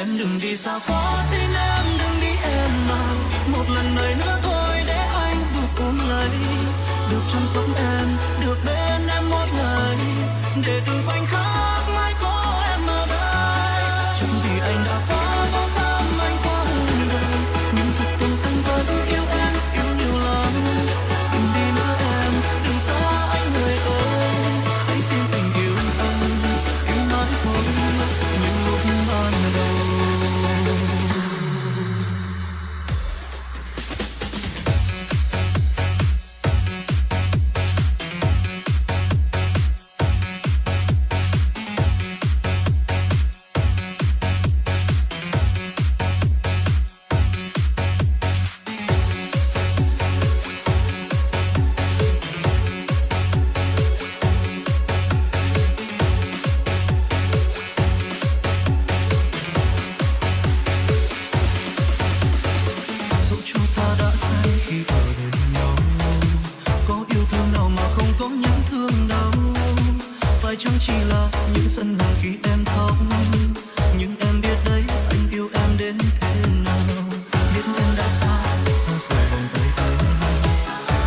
Em đừng đi xa quá, xin em đừng đi em à. Một lần này nữa thôi để anh được ôm lấy, được chăm sóc em, được bên em mỗi ngày, để từng khoảnh khắc mãi có em ở đây. Chẳng vì anh đã quá vô tâm, anh quá hư đời, nhưng thật tình anh vẫn yêu em, yêu nhiều lắm. Đừng đi nữa em, đừng xa anh người ơi, hãy tin tình yêu anh, yêu mãi thôi như lúc ban đầu. Chẳng chỉ là những sân hận khi em khóc, nhưng em biết đấy anh yêu em đến thế nào. Biết em đã xa rời vòng tay anh,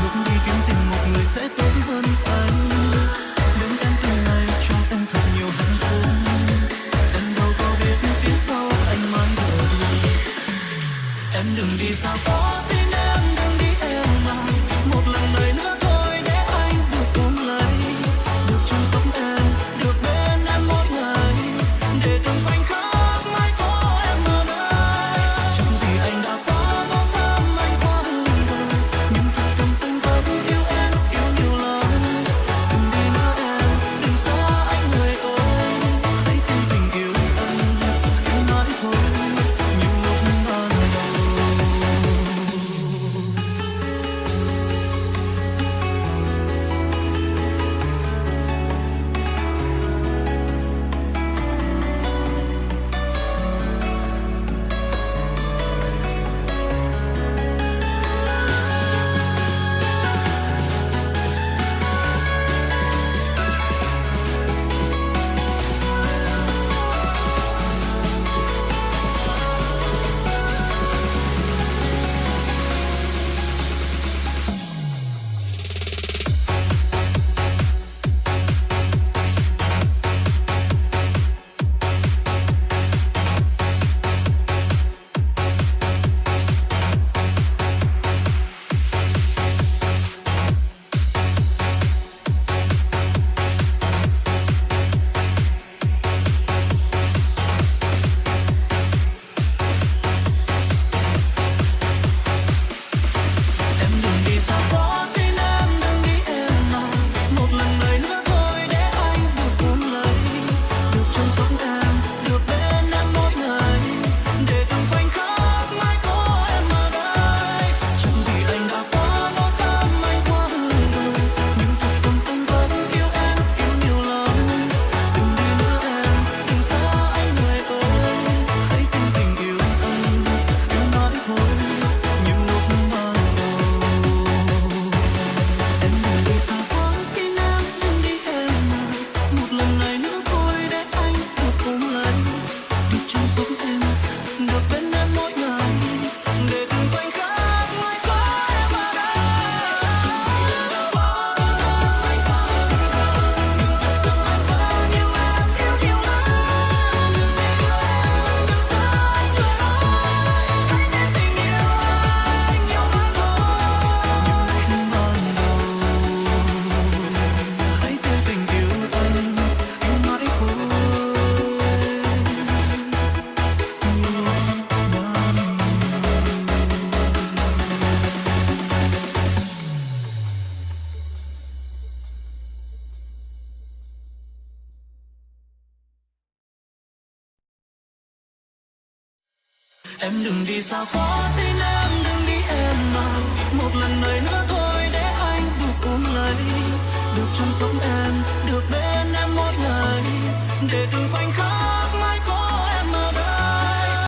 bước đi kiếm tìm một người sẽ tốt hơn anh. Đến em từ này cho em thật nhiều hạnh phúc, em đâu có biết phía sau anh mãi đợi. Em đừng đi xa quá, xin em đừng đi em à. Một lần này nữa thôi để anh được ôm lấy, được chăm sóc em, được bên em mỗi ngày, để từng khoảnh khắc mãi có em ở đây. Chẳng vì anh đã quá vô tâm, anh quá hư đời, nhưng thật tâm anh vẫn yêu em, yêu nhiều lắm. Đừng đi nữa em, đừng xa anh người ơi, hãy tin tình yêu anh, yêu mãi thôi như lúc ban đầu. Em đừng đi xa quá, xin em